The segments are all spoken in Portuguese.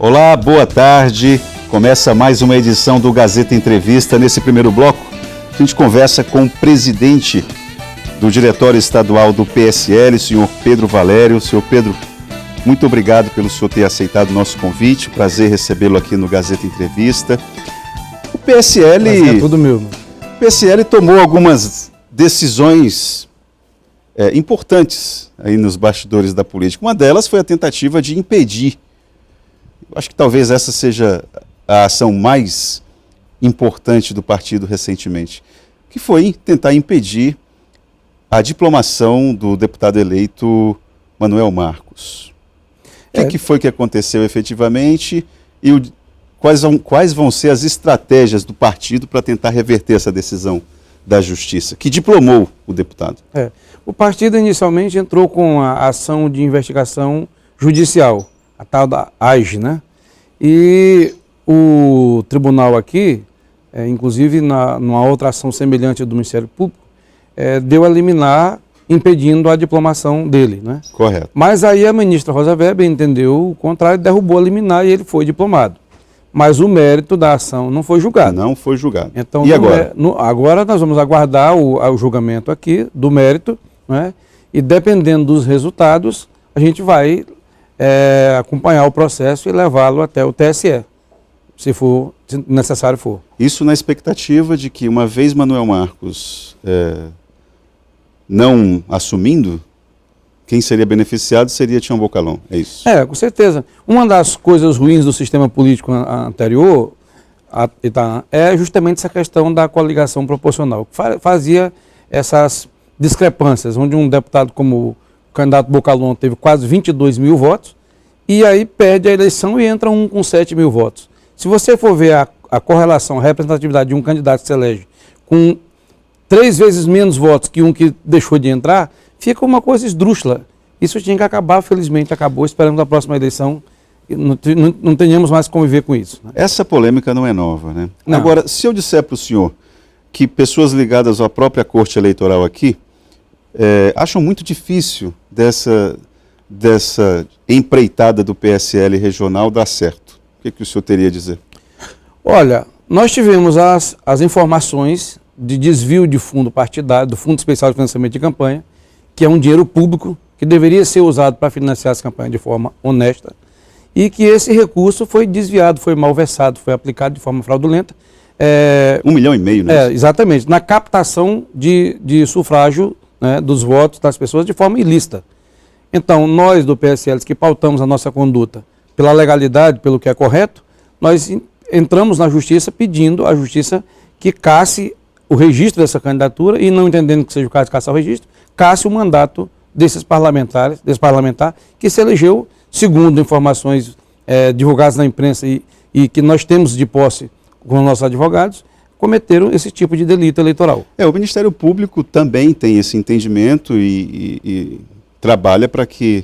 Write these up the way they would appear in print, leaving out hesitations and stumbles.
Olá, boa tarde. Começa mais uma edição do Gazeta Entrevista. Nesse primeiro bloco, a gente conversa com o presidente do Diretório Estadual do PSL, senhor Pedro Valério. Senhor Pedro, muito obrigado pelo senhor ter aceitado o nosso convite. Prazer recebê-lo aqui no Gazeta Entrevista. O PSL... É tudo meu. O PSL tomou algumas decisões importantes aí nos bastidores da política. Uma delas foi a tentativa de impedir. Acho que talvez essa seja a ação mais importante do partido recentemente, que foi tentar impedir a diplomação do deputado eleito Manuel Marcos. O que foi que aconteceu efetivamente e quais vão ser as estratégias do partido para tentar reverter essa decisão da Justiça, que diplomou o deputado? O partido inicialmente entrou com a ação de investigação judicial, a tal da AIGE, né? E o tribunal aqui, inclusive numa outra ação semelhante do Ministério Público, deu a liminar impedindo a diplomação dele, né? Correto. Mas aí a ministra Rosa Weber entendeu o contrário, derrubou a liminar e ele foi diplomado. Mas o mérito da ação não foi julgado. Não foi julgado. Então, e agora? Agora nós vamos aguardar o julgamento aqui do mérito, né? E dependendo dos resultados, a gente vai acompanhar o processo e levá-lo até o TSE, se necessário for. Isso na expectativa de que, uma vez Manuel Marcos não assumindo, quem seria beneficiado seria Tião Bocalhon, é isso? Com certeza. Uma das coisas ruins do sistema político anterior é justamente essa questão da coligação proporcional, que fazia essas discrepâncias, onde um deputado como o candidato Bocalhon teve quase 22 mil votos, e aí perde a eleição e entra um com 7 mil votos. Se você for ver a correlação, a representatividade de um candidato que se elege com 3 vezes menos votos que um que deixou de entrar, fica uma coisa esdrúxula. Isso tinha que acabar, felizmente acabou, esperamos a próxima eleição não tenhamos mais que conviver com isso, né? Essa polêmica não é nova, né? Não. Agora, se eu disser para o senhor que pessoas ligadas à própria Corte Eleitoral aqui acham muito difícil dessa empreitada do PSL regional dar certo, o que o senhor teria a dizer? Olha, nós tivemos as informações de desvio de fundo partidário, do Fundo Especial de Financiamento de Campanha, que é um dinheiro público que deveria ser usado para financiar as campanhas de forma honesta, e que esse recurso foi desviado, foi malversado, foi aplicado de forma fraudulenta. 1,5 milhão, né? Exatamente, na captação de sufrágio, né, dos votos das pessoas de forma ilícita. Então, nós do PSL que pautamos a nossa conduta pela legalidade, pelo que é correto, nós entramos na Justiça pedindo à Justiça que casse o registro dessa candidatura e, não entendendo que seja o caso de caçar o registro, casse o mandato desse parlamentar que se elegeu, segundo informações divulgadas na imprensa e que nós temos de posse com os nossos advogados, cometeram esse tipo de delito eleitoral. O Ministério Público também tem esse entendimento e trabalha para que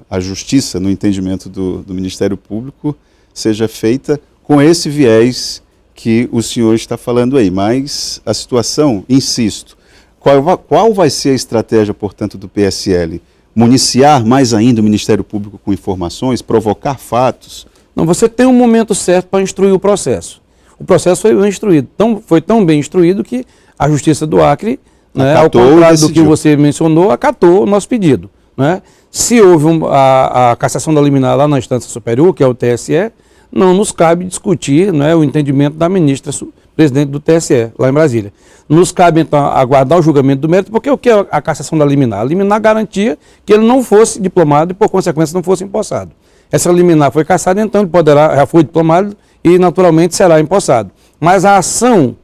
a justiça, no entendimento do Ministério Público, seja feita com esse viés que o senhor está falando aí. Mas a situação, insisto, qual vai ser a estratégia, portanto, do PSL? Municiar mais ainda o Ministério Público com informações, provocar fatos? Não, você tem um momento certo para instruir o processo. O processo foi bem instruído, foi tão bem instruído que a Justiça do Acre, né, ao contrário do que você mencionou, acatou o nosso pedido, né? Se houve a cassação da liminar lá na instância superior, que é o TSE, não nos cabe discutir, né, o entendimento da ministra presidente do TSE, lá em Brasília. Nos cabe, então, aguardar o julgamento do mérito, porque o que é a cassação da liminar? A liminar garantia que ele não fosse diplomado e, por consequência, não fosse empossado. Essa liminar foi cassada, então ele já foi diplomado e, naturalmente, será empossado. Mas a ação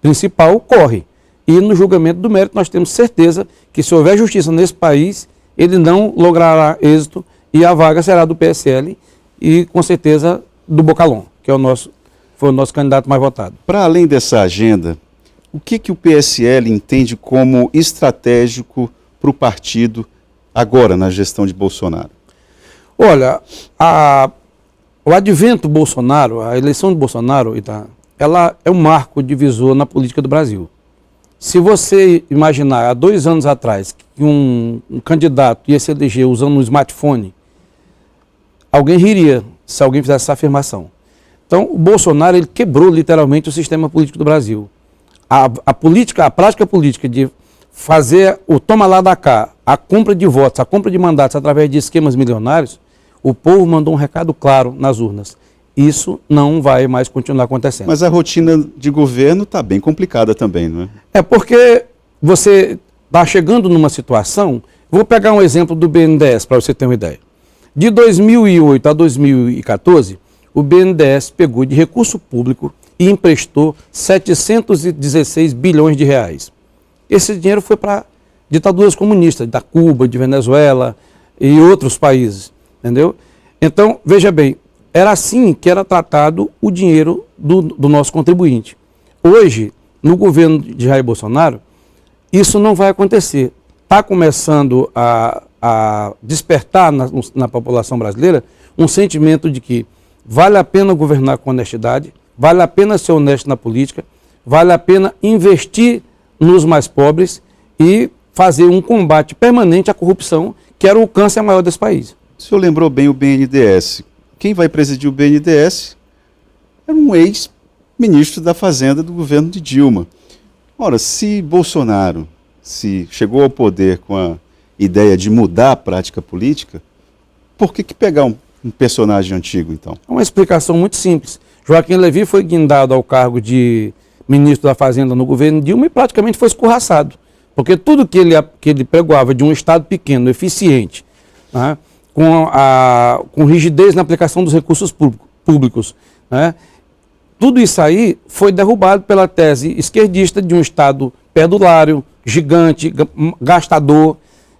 principal corre. E no julgamento do mérito nós temos certeza que, se houver justiça nesse país, ele não logrará êxito e a vaga será do PSL e, com certeza, do Bocalhon, que foi o nosso candidato mais votado. Para além dessa agenda, o que o PSL entende como estratégico para o partido agora na gestão de Bolsonaro? Olha, o advento Bolsonaro, a eleição de Bolsonaro, ela é um marco divisor na política do Brasil. Se você imaginar, há 2 anos atrás, que um candidato ia se eleger usando um smartphone, alguém riria se alguém fizesse essa afirmação. Então, o Bolsonaro, ele quebrou literalmente o sistema político do Brasil. A prática política de fazer o toma lá da cá, a compra de votos, a compra de mandatos através de esquemas milionários, o povo mandou um recado claro nas urnas. Isso não vai mais continuar acontecendo. Mas a rotina de governo está bem complicada também, não é? É porque você está chegando numa situação... Vou pegar um exemplo do BNDES para você ter uma ideia. De 2008 a 2014, o BNDES pegou de recurso público e emprestou 716 bilhões de reais. Esse dinheiro foi para ditaduras comunistas, da Cuba, de Venezuela e outros países, entendeu? Então, veja bem, era assim que era tratado o dinheiro do nosso contribuinte. Hoje, no governo de Jair Bolsonaro, isso não vai acontecer. Está começando a despertar na população brasileira um sentimento de que vale a pena governar com honestidade, vale a pena ser honesto na política, vale a pena investir nos mais pobres e fazer um combate permanente à corrupção, que era o câncer maior desse país. O senhor lembrou bem o BNDES. Quem vai presidir o BNDES era um ex-ministro da Fazenda do governo de Dilma. Ora, se Bolsonaro chegou ao poder com a ideia de mudar a prática política, por que pegar um personagem antigo, então? É uma explicação muito simples. Joaquim Levy foi guindado ao cargo de ministro da Fazenda no governo Dilma e praticamente foi escorraçado. Porque tudo que ele pregoava de um Estado pequeno, eficiente, né, com rigidez na aplicação dos recursos públicos, né, tudo isso aí foi derrubado pela tese esquerdista de um Estado perdulário, gigante, gastador,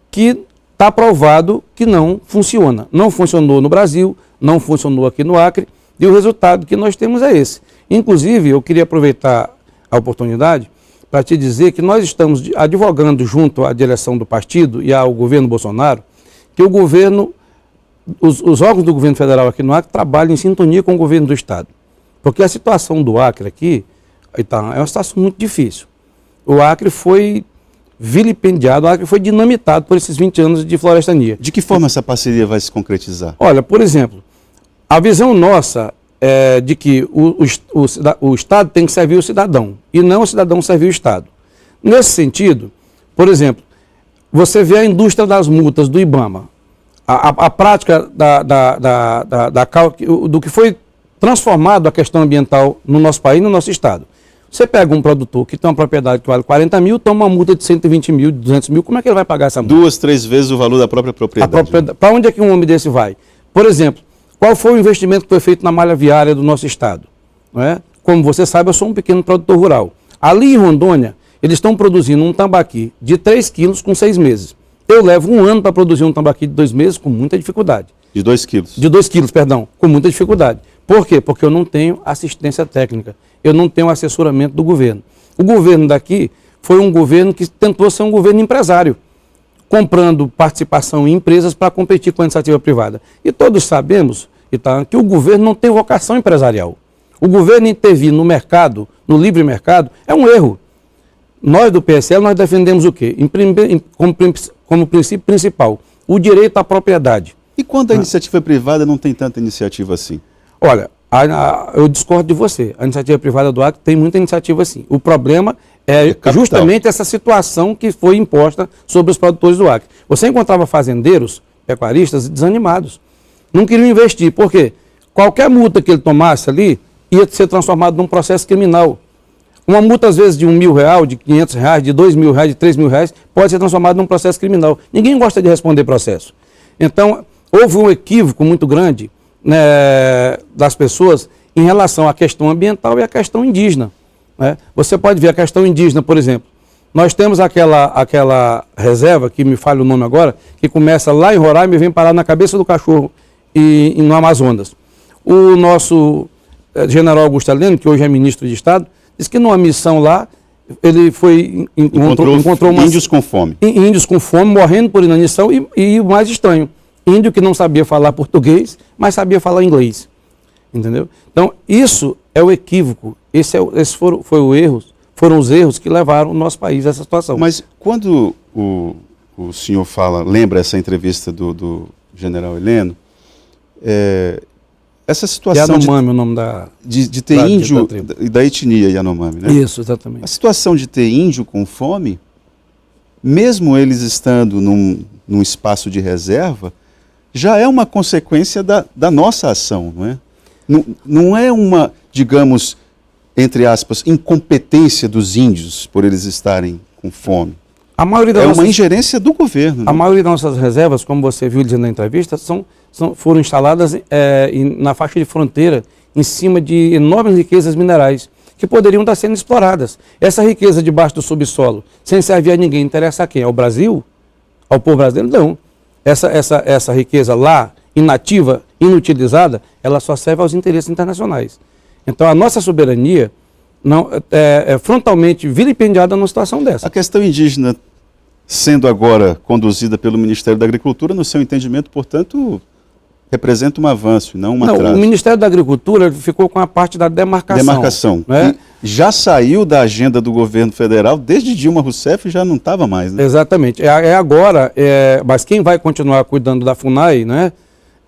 que está provado que não funciona. Não funcionou no Brasil, não funcionou aqui no Acre, e o resultado que nós temos é esse. Inclusive, eu queria aproveitar a oportunidade para te dizer que nós estamos advogando junto à direção do partido e ao governo Bolsonaro, que o governo, os órgãos do governo federal aqui no Acre trabalhem em sintonia com o governo do Estado. Porque a situação do Acre aqui é uma situação muito difícil. O Acre foi vilipendiado, o Acre foi dinamitado por esses 20 anos de florestania. De que forma essa parceria vai se concretizar? Olha, por exemplo, a visão nossa é de que o Estado tem que servir o cidadão e não o cidadão servir o Estado. Nesse sentido, por exemplo, você vê a indústria das multas do IBAMA, a prática do que foi transformado a questão ambiental no nosso país e no nosso Estado. Você pega um produtor que tem uma propriedade que vale 40 mil, toma uma multa de 120 mil, 200 mil, como é que ele vai pagar essa multa? 2, 3 vezes o valor da própria propriedade. Para onde é que um homem desse vai? Por exemplo, qual foi o investimento que foi feito na malha viária do nosso Estado? Não é? Como você sabe, eu sou um pequeno produtor rural. Ali em Rondônia, eles estão produzindo um tambaqui de 3 quilos com 6 meses. Eu levo 1 ano para produzir um tambaqui de 2 meses com muita dificuldade. De 2 quilos? De 2 quilos, perdão, com muita dificuldade. Por quê? Porque eu não tenho assistência técnica, eu não tenho assessoramento do governo. O governo daqui foi um governo que tentou ser um governo empresário, comprando participação em empresas para competir com a iniciativa privada. E todos sabemos que o governo não tem vocação empresarial. O governo intervir no mercado, no livre mercado, é um erro. Nós do PSL, nós defendemos o quê? Como princípio principal, o direito à propriedade. E quando a iniciativa privada não tem tanta iniciativa assim? Olha, eu discordo de você. A iniciativa privada do Acre tem muita iniciativa sim. O problema é justamente essa situação que foi imposta sobre os produtores do Acre. Você encontrava fazendeiros, pecuaristas desanimados. Não queriam investir. Por quê? Qualquer multa que ele tomasse ali ia ser transformado num processo criminal. Uma multa, às vezes, de R$1.000, de R$500, de R$2.000, de R$3.000, pode ser transformada num processo criminal. Ninguém gosta de responder processo. Então, houve um equívoco muito grande, né, das pessoas em relação à questão ambiental e à questão indígena. Né? Você pode ver a questão indígena, por exemplo. Nós temos aquela reserva, que me falha o nome agora, que começa lá em Roraima e vem parar na Cabeça do Cachorro e no Amazonas. O nosso general Augusto Heleno, que hoje é ministro de Estado, disse que numa missão lá, ele encontrou índios com fome. Índios com fome, morrendo por inanição e o mais estranho, índio que não sabia falar português, mas sabia falar inglês. Entendeu? Então, isso é o equívoco. Foram os erros que levaram o nosso país a essa situação. Mas quando o senhor lembra essa entrevista do general Heleno, essa situação Yanomami, o nome de ter índio da etnia Yanomami, né? Isso, exatamente. A situação de ter índio com fome, mesmo eles estando num espaço de reserva, já é uma consequência da nossa ação, não é? Não é uma, digamos, entre aspas, incompetência dos índios por eles estarem com fome. Uma ingerência do governo. A maioria das nossas reservas, como você viu dizendo na entrevista, foram instaladas na faixa de fronteira, em cima de enormes riquezas minerais, que poderiam estar sendo exploradas. Essa riqueza debaixo do subsolo, sem servir a ninguém, interessa a quem? Ao Brasil? Ao povo brasileiro? Não. Essa riqueza lá, inativa, inutilizada, ela só serve aos interesses internacionais. Então a nossa soberania é frontalmente vilipendiada numa situação dessa. A questão indígena, sendo agora conduzida pelo Ministério da Agricultura, no seu entendimento, portanto, representa um avanço e não um atraso. O Ministério da Agricultura ficou com a parte da demarcação. Né? Já saiu da agenda do governo federal, desde Dilma Rousseff já não estava mais. Né? Exatamente. Agora, mas quem vai continuar cuidando da FUNAI, né,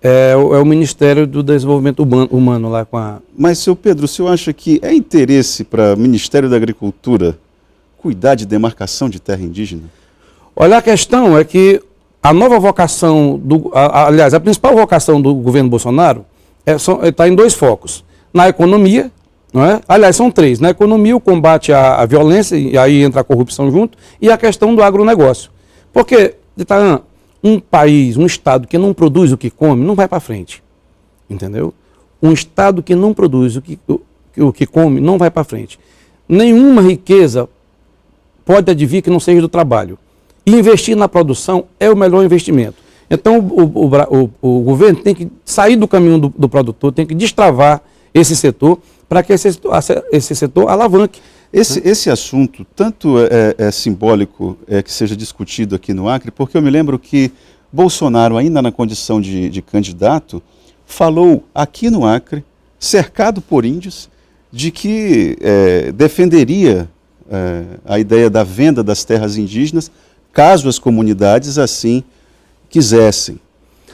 é o Ministério do Desenvolvimento Humano lá com a... Mas, seu Pedro, o senhor acha que é interesse para o Ministério da Agricultura cuidar de demarcação de terra indígena? Olha, a questão é que a nova vocação, aliás, a principal vocação do governo Bolsonaro está em dois focos. Na economia, não é? Aliás, são três. Na economia, o combate à violência, e aí entra a corrupção junto, e a questão do agronegócio. Porque, Itaã, um país, um estado que não produz o que come, não vai para frente. Entendeu? Um estado que não produz o que come, não vai para frente. Nenhuma riqueza pode advir que não seja do trabalho. E investir na produção é o melhor investimento. Então, o governo tem que sair do caminho do produtor, tem que destravar esse setor para que esse setor alavanque. Esse assunto, tanto é simbólico que seja discutido aqui no Acre, porque eu me lembro que Bolsonaro, ainda na condição de candidato, falou aqui no Acre, cercado por índios, de que defenderia a ideia da venda das terras indígenas, caso as comunidades assim quisessem.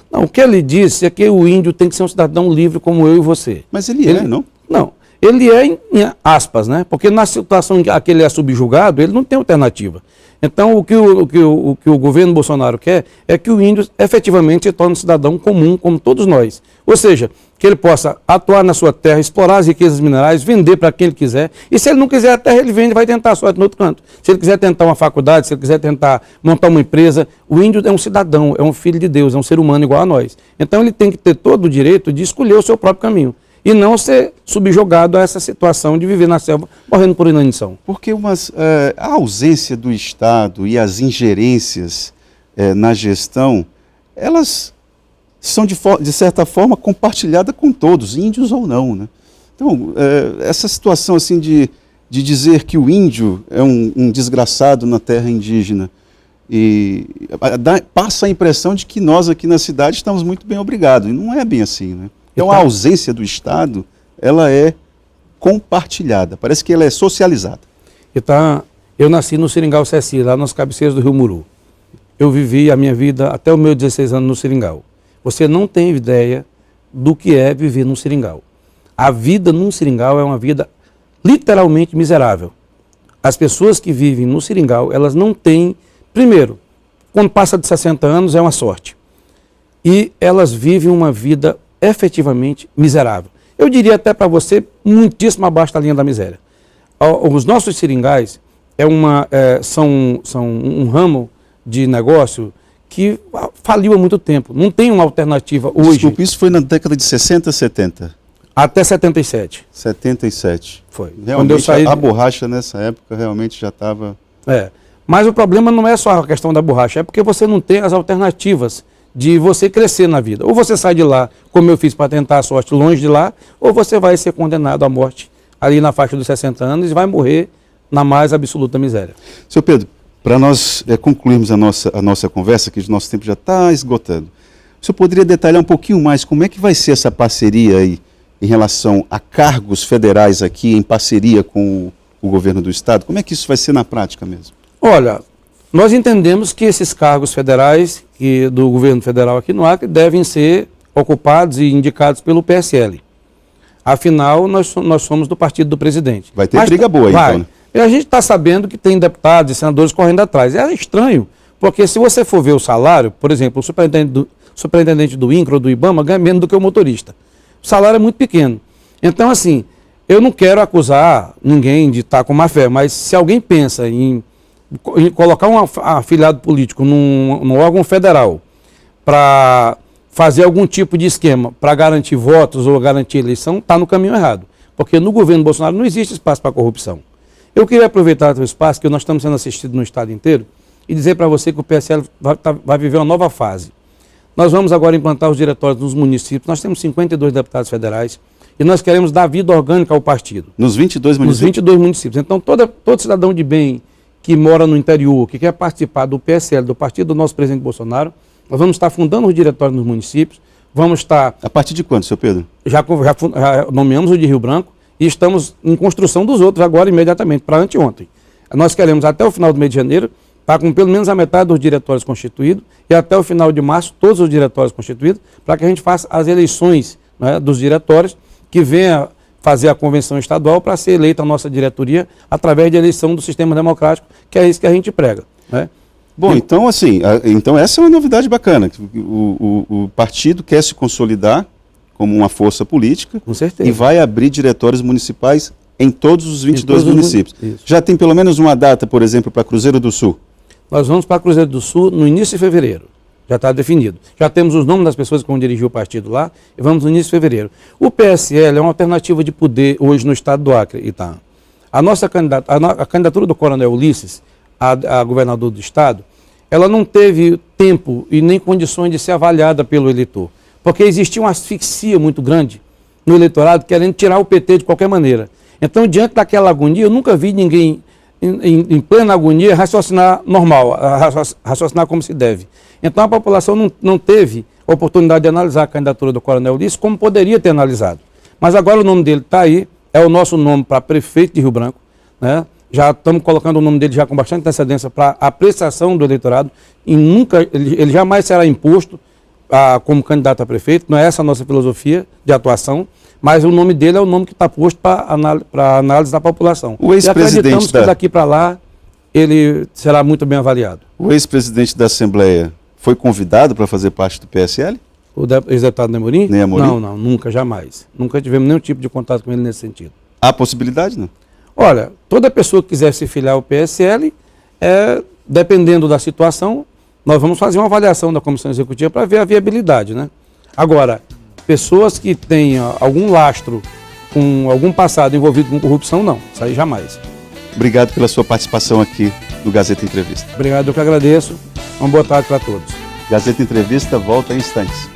Não, o que ele disse é que o índio tem que ser um cidadão livre como eu e você. Mas ele não? Não, ele é em aspas, né? Porque na situação em que ele é subjugado, ele não tem alternativa. Então, o que o governo Bolsonaro quer é que o índio efetivamente se torne um cidadão comum, como todos nós. Ou seja, que ele possa atuar na sua terra, explorar as riquezas minerais, vender para quem ele quiser. E se ele não quiser a terra, ele vende, vai tentar a sorte no outro canto. Se ele quiser tentar uma faculdade, se ele quiser tentar montar uma empresa, o índio é um cidadão, é um filho de Deus, é um ser humano igual a nós. Então, ele tem que ter todo o direito de escolher o seu próprio caminho. E não ser subjugado a essa situação de viver na selva morrendo por inanição. Porque a ausência do Estado e as ingerências na gestão, elas são de certa forma compartilhadas com todos, índios ou não, né? Então, essa situação assim de dizer que o índio é um desgraçado na terra indígena e passa a impressão de que nós aqui na cidade estamos muito bem obrigados, e não é bem assim, né? Então, a ausência do Estado, ela é compartilhada, parece que ela é socializada. Eu nasci no Seringal Ceci, lá nas cabeceiras do Rio Muru. Eu vivi a minha vida até os meus 16 anos no Seringal. Você não tem ideia do que é viver num seringal. A vida num seringal é uma vida literalmente miserável. As pessoas que vivem no seringal, elas não têm... Primeiro, quando passa de 60 anos é uma sorte. E elas vivem uma vida efetivamente miserável. Eu diria até para você, muitíssimo abaixo da linha da miséria. Os nossos seringais são um ramo de negócio que faliu há muito tempo. Não tem uma alternativa hoje. Desculpe, isso foi na década de 60, 70? Até 77. 77. Foi. Realmente, quando eu saí... a borracha nessa época realmente já estava... Mas o problema não é só a questão da borracha, é porque você não tem as alternativas de você crescer na vida. Ou você sai de lá, como eu fiz para tentar a sorte longe de lá, ou você vai ser condenado à morte ali na faixa dos 60 anos e vai morrer na mais absoluta miséria. Seu Pedro, para nós concluirmos a nossa conversa, que o nosso tempo já está esgotando, o senhor poderia detalhar um pouquinho mais como é que vai ser essa parceria aí em relação a cargos federais aqui em parceria com o governo do Estado? Como é que isso vai ser na prática mesmo? Olha, nós entendemos que esses cargos federais do governo federal aqui no Acre devem ser ocupados e indicados pelo PSL. Afinal, nós somos do partido do presidente. Vai ter briga boa, vai. então. Né? E a gente está sabendo que tem deputados e senadores correndo atrás. É estranho, porque se você for ver o salário, por exemplo, o superintendente do INCRA ou do IBAMA ganha menos do que o motorista. O salário é muito pequeno. Então, assim, eu não quero acusar ninguém de estar com má fé, mas se alguém pensa em colocar um afiliado político num órgão federal para fazer algum tipo de esquema para garantir votos ou garantir eleição, está no caminho errado. Porque no governo Bolsonaro não existe espaço para corrupção. Eu queria aproveitar o espaço que nós estamos sendo assistidos no estado inteiro e dizer para você que o PSL vai viver uma nova fase. Nós vamos agora implantar os diretórios nos municípios. Nós temos 52 deputados federais e nós queremos dar vida orgânica ao partido. Nos 22 municípios? Nos 22 municípios. Então, todo cidadão de bem que mora no interior, que quer participar do PSL, do partido do nosso presidente Bolsonaro, nós vamos estar fundando os diretórios nos municípios, vamos estar... A partir de quando, seu Pedro? Já nomeamos o de Rio Branco e estamos em construção dos outros agora imediatamente, para anteontem. Nós queremos até o final do mês de janeiro estar com pelo menos a metade dos diretórios constituídos e até o final de março todos os diretórios constituídos, para que a gente faça as eleições, né, dos diretórios, que venha fazer a convenção estadual para ser eleita a nossa diretoria através de eleição do sistema democrático, que é isso que a gente prega, né? Bom, então assim, então essa é uma novidade bacana. O partido quer se consolidar como uma força política. Com certeza. E vai abrir diretórios municipais em todos os 22 municípios. Já tem pelo menos uma data, por exemplo, para Cruzeiro do Sul? Nós vamos para Cruzeiro do Sul no início de fevereiro. Já está definido. Já temos os nomes das pessoas que vão dirigir o partido lá e vamos no início de fevereiro. O PSL é uma alternativa de poder hoje no estado do Acre, Itaã. A candidatura do Coronel Ulisses a governador do estado, ela não teve tempo e nem condições de ser avaliada pelo eleitor, porque existia uma asfixia muito grande no eleitorado querendo tirar o PT de qualquer maneira. Então, diante daquela agonia, eu nunca vi ninguém em plena agonia raciocinar normal, raciocinar como se deve. Então, a população não teve oportunidade de analisar a candidatura do Coronel Ulisses como poderia ter analisado. Mas agora o nome dele está aí, é o nosso nome para prefeito de Rio Branco, né? Já estamos colocando o nome dele já com bastante antecedência para apreciação do eleitorado e ele jamais será imposto como candidato a prefeito, não é essa a nossa filosofia de atuação, mas o nome dele é o nome que está posto para análise da população. O ex-presidente e acreditamos que daqui para lá ele será muito bem avaliado. O ex-presidente da Assembleia foi convidado para fazer parte do PSL? O ex-deputado Neamorim? Nem Amorim? Não, nunca, jamais. Nunca tivemos nenhum tipo de contato com ele nesse sentido. Há possibilidade, não? Olha, toda pessoa que quiser se filiar ao PSL, dependendo da situação, nós vamos fazer uma avaliação da Comissão Executiva para ver a viabilidade, né? Agora, pessoas que tenham algum lastro, com algum passado envolvido com corrupção, não. Isso aí jamais. Obrigado pela sua participação aqui no Gazeta Entrevista. Obrigado, eu que agradeço. Uma boa tarde para todos. Gazeta Entrevista volta em instantes.